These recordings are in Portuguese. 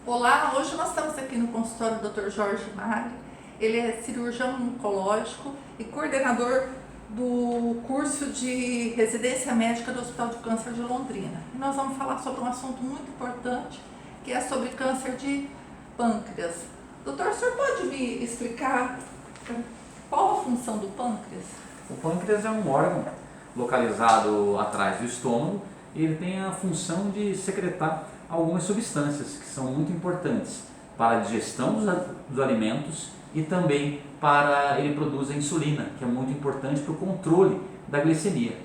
Olá, hoje nós estamos aqui no consultório do Dr. Jorge Mali. Ele é cirurgião oncológico e coordenador do curso de residência médica do Hospital de Câncer de Londrina. E nós vamos falar sobre um assunto muito importante, que é sobre câncer de pâncreas. Doutor, o senhor pode me explicar qual a função do pâncreas? O pâncreas é um órgão localizado atrás do estômago e ele tem a função de secretar algumas substâncias que são muito importantes para a digestão dos alimentos e também para ele produz a insulina, que é muito importante para o controle da glicemia.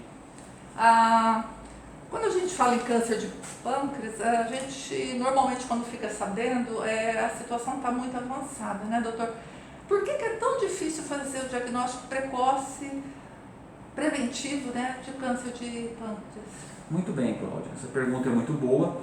Quando a gente fala em câncer de pâncreas, a gente normalmente quando fica sabendo, a situação está muito avançada, né, doutor? Por que é tão difícil fazer o diagnóstico precoce, preventivo, né, de câncer de pâncreas? Muito bem, Cláudia, essa pergunta é muito boa.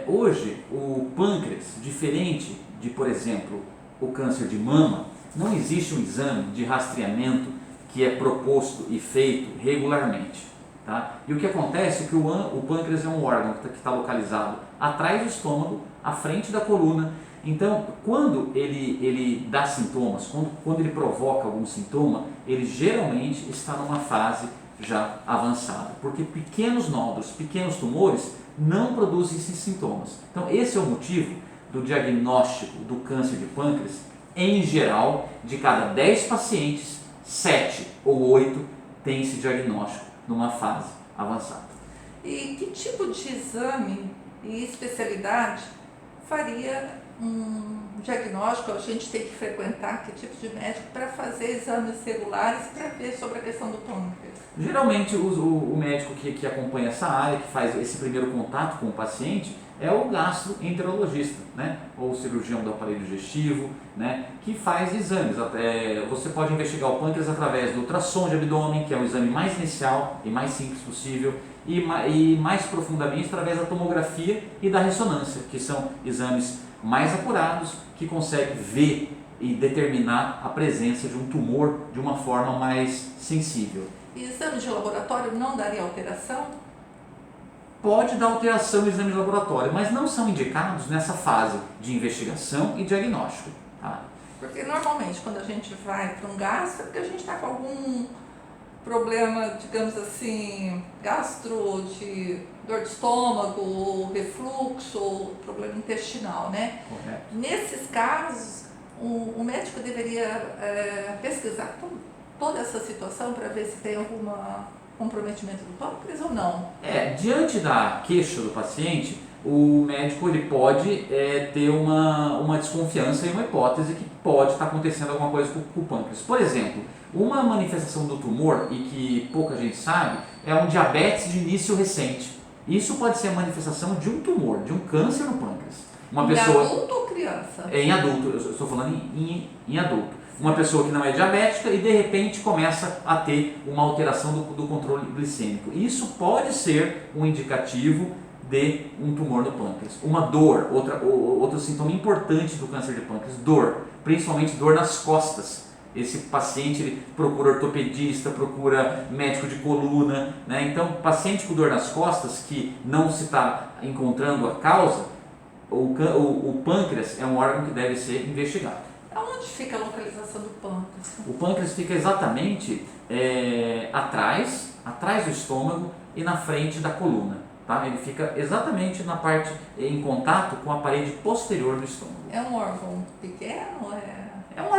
Hoje, o pâncreas, diferente de, por exemplo, o câncer de mama, não existe um exame de rastreamento que é proposto e feito regularmente. Tá? E o que acontece é que o pâncreas é um órgão que está localizado atrás do estômago, à frente da coluna. Então, quando ele dá sintomas, quando ele provoca algum sintoma, ele geralmente está numa fase já avançada, porque pequenos nódulos, pequenos tumores não produzem esses sintomas. Então, esse é o motivo do diagnóstico do câncer de pâncreas. Em geral, de cada 10 pacientes, 7 ou 8 têm esse diagnóstico numa fase avançada. E que tipo de exame e especialidade faria um diagnóstico? A gente tem que frequentar que tipo de médico para fazer exames regulares para ver sobre a questão do pâncreas? Geralmente o médico que acompanha essa área, que faz esse primeiro contato com o paciente, é o gastroenterologista, né? Ou o cirurgião do aparelho digestivo, né? Que faz exames. Você pode investigar o pâncreas através do ultrassom de abdômen, que é o exame mais inicial e mais simples possível, e mais profundamente através da tomografia e da ressonância, que são exames mais apurados, que conseguem ver e determinar a presença de um tumor de uma forma mais sensível. E exame de laboratório não daria alteração? Pode dar alteração no exame de laboratório, mas não são indicados nessa fase de investigação e diagnóstico. Tá? Porque normalmente quando a gente vai para um gastro é porque a gente está com algum problema, digamos assim, gastro, de dor de estômago, refluxo, problema intestinal, né? Correto. Nesses casos, o médico deveria pesquisar toda essa situação para ver se tem algum comprometimento do pâncreas ou não. Diante da queixa do paciente, o médico ele pode ter uma desconfiança e uma hipótese que pode estar acontecendo alguma coisa com o pâncreas. Por exemplo, uma manifestação do tumor, e que pouca gente sabe, é um diabetes de início recente. Isso pode ser a manifestação de um tumor, de um câncer no pâncreas. Em adulto ou criança? Em adulto, eu estou falando em adulto. Uma pessoa que não é diabética e de repente começa a ter uma alteração do controle glicêmico. Isso pode ser um indicativo de um tumor no pâncreas. Uma dor, outro sintoma importante do câncer de pâncreas, dor, principalmente dor nas costas. Esse paciente ele procura ortopedista, procura médico de coluna, né? Então, paciente com dor nas costas que não se está encontrando a causa, o pâncreas é um órgão que deve ser investigado. Aonde fica a localização do pâncreas? O pâncreas fica exatamente atrás do estômago e na frente da coluna. Tá? Ele fica exatamente na parte, em contato com a parede posterior do estômago. É um órgão pequeno? É um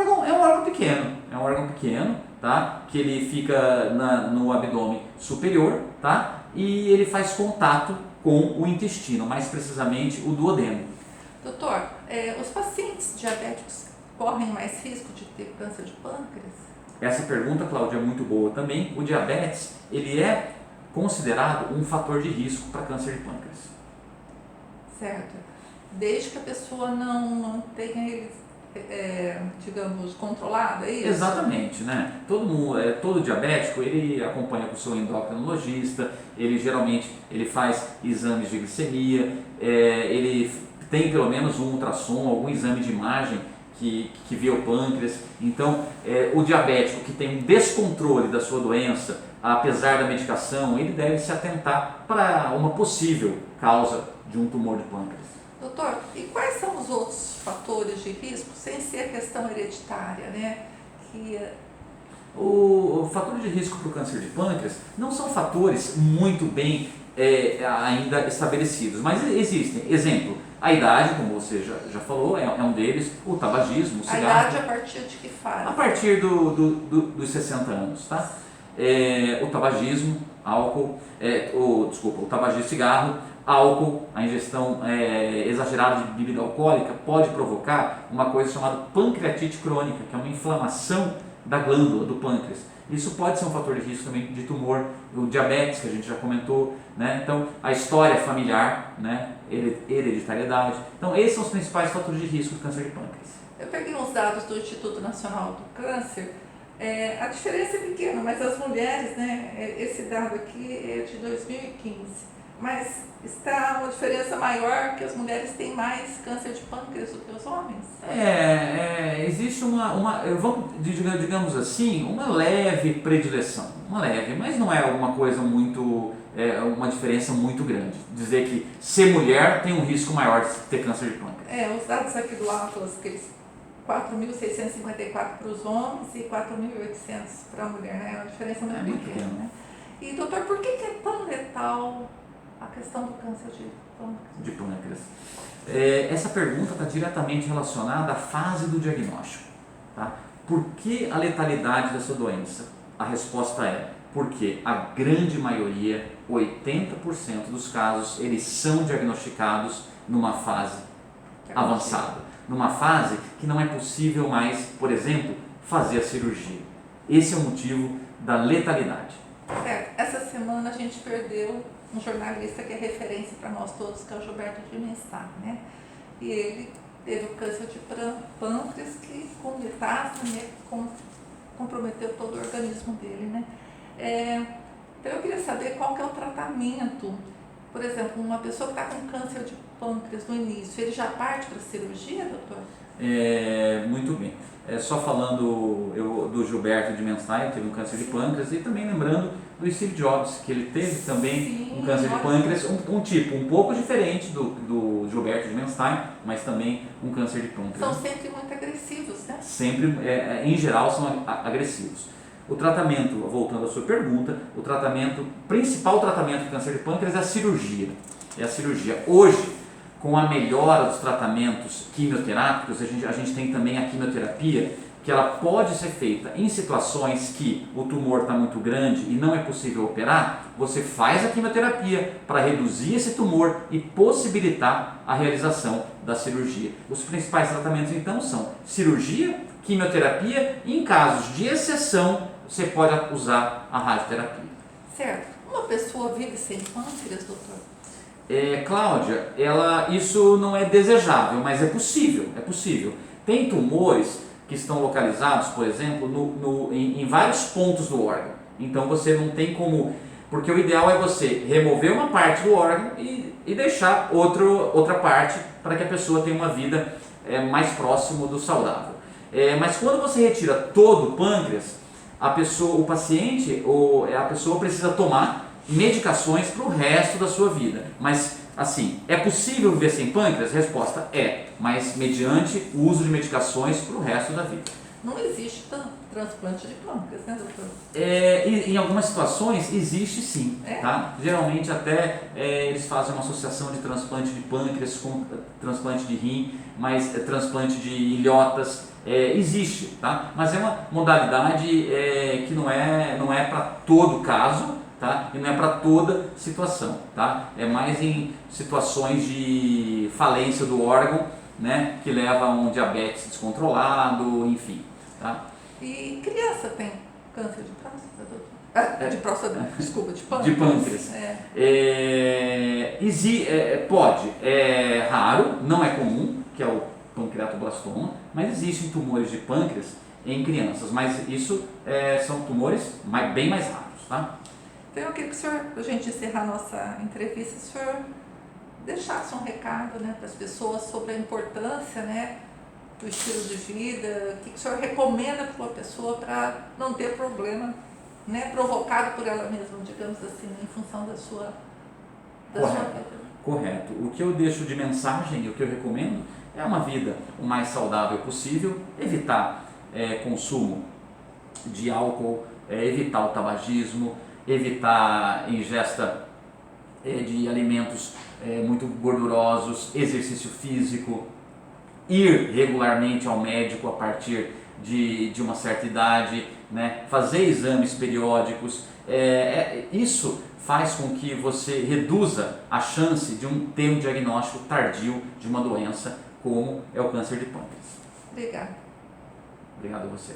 órgão pequeno, tá? Que ele fica no abdômen superior, tá? E ele faz contato com o intestino, mais precisamente o duodeno. Doutor, os pacientes diabéticos correm mais risco de ter câncer de pâncreas? Essa pergunta, Cláudia, é muito boa também. O diabetes, ele é considerado um fator de risco para câncer de pâncreas. Certo. Desde que a pessoa não tenha ele, digamos, controlado, é isso? Exatamente, né? Todo diabético, ele acompanha com o seu endocrinologista, ele geralmente faz exames de glicemia, ele tem pelo menos um ultrassom, algum exame de imagem que vê o pâncreas. Então, o diabético que tem um descontrole da sua doença, apesar da medicação, ele deve se atentar para uma possível causa de um tumor de pâncreas. Doutor, e quais são os outros fatores de risco, sem ser a questão hereditária, né? O fator de risco para o câncer de pâncreas não são fatores muito bem ainda estabelecidos, mas existem. Exemplo, a idade, como você já falou, é um deles, o tabagismo, o cigarro. A idade a partir de que fase? A partir dos 60 anos, tá? O tabagismo, álcool, o tabagismo, cigarro, álcool, a ingestão exagerada de bebida alcoólica pode provocar uma coisa chamada pancreatite crônica, que é uma inflamação da glândula do pâncreas. Isso pode ser um fator de risco também de tumor, o diabetes, que a gente já comentou, né? Então, a história familiar, né? Hereditariedade. Então, esses são os principais fatores de risco do câncer de pâncreas. Eu peguei uns dados do Instituto Nacional do Câncer. A diferença é pequena, mas as mulheres, né? Esse dado aqui é de 2015. Mas está uma diferença maior que as mulheres têm mais câncer de pâncreas do que os homens? Existe digamos assim, uma leve predileção, mas não é alguma coisa muito, uma diferença muito grande. Dizer que ser mulher tem um risco maior de ter câncer de pâncreas. Os dados aqui do Atlas, aqueles 4.654 para os homens e 4.800 para a mulher, né? É uma diferença muito pequena, né? E doutor, por que é tão letal a questão do câncer de pâncreas? Essa pergunta está diretamente relacionada à fase do diagnóstico. Tá? Por que a letalidade dessa doença? A resposta é porque a grande maioria, 80% dos casos, eles são diagnosticados numa fase avançada, numa fase que não é possível mais, por exemplo, fazer a cirurgia. Esse é o motivo da letalidade. Certo. Essa semana a gente perdeu um jornalista que é referência para nós todos, que é o Gilberto Dimenstein, né? E ele teve o câncer de pâncreas que, com metástase, né, comprometeu todo o organismo dele, né? Então eu queria saber qual que é o tratamento. Por exemplo, uma pessoa que está com câncer de pâncreas no início, ele já parte para a cirurgia, doutor? Muito bem. Só falando do Gilberto Dimenstein, teve um câncer de pâncreas, e também lembrando do Steve Jobs, que ele teve também um câncer de pâncreas, um tipo um pouco diferente do Gilberto Dimenstein, mas também um câncer de pâncreas. São sempre muito agressivos, né? Sempre, em geral, são agressivos. O tratamento, voltando à sua pergunta, o principal tratamento do câncer de pâncreas é a cirurgia. Hoje, com a melhora dos tratamentos quimioterápicos, a gente tem também a quimioterapia, que ela pode ser feita em situações que o tumor está muito grande e não é possível operar. Você faz a quimioterapia para reduzir esse tumor e possibilitar a realização da cirurgia. Os principais tratamentos então são cirurgia, quimioterapia e, em casos de exceção, você pode usar a radioterapia. Certo. Uma pessoa vive sem pâncreas, doutor? Cláudia, isso não é desejável, mas é possível. Tem tumores que estão localizados, por exemplo, em vários pontos do órgão. Então você não tem como, porque o ideal é você remover uma parte do órgão e deixar outra parte para que a pessoa tenha uma vida mais próximo do saudável. Mas quando você retira todo o pâncreas, a pessoa precisa tomar medicações para o resto da sua vida. Mas, assim, é possível viver sem pâncreas? Resposta é, mas mediante o uso de medicações para o resto da vida. Não existe transplante de pâncreas, né, doutor? Em algumas situações existe sim, tá? Geralmente até eles fazem uma associação de transplante de pâncreas com transplante de rim, mas transplante de ilhotas existe, tá? Mas é uma modalidade que não é para todo caso. Tá? E não é para toda situação, tá? É mais em situações de falência do órgão, né, que leva a um diabetes descontrolado, enfim. Tá? E criança tem câncer de próstata, de próstata, desculpa, de pâncreas? De pâncreas. Pode, é raro, não é comum, que é o pancreatoblastoma, mas existem tumores de pâncreas em crianças, mas isso são tumores bem mais raros, tá? Então eu queria que o senhor, para a gente encerrar a nossa entrevista, o senhor deixasse um recado, né, para as pessoas sobre a importância, né, do estilo de vida, o que o senhor recomenda para uma pessoa para não ter problema, né, provocado por ela mesma, digamos assim, em função da sua vida. Correto. O que eu deixo de mensagem e o que eu recomendo é uma vida o mais saudável possível, evitar consumo de álcool, evitar o tabagismo, evitar ingesta de alimentos muito gordurosos, exercício físico, ir regularmente ao médico a partir de uma certa idade, né? Fazer exames periódicos, isso faz com que você reduza a chance de ter um diagnóstico tardio de uma doença como é o câncer de pâncreas. Obrigada. Obrigado a você.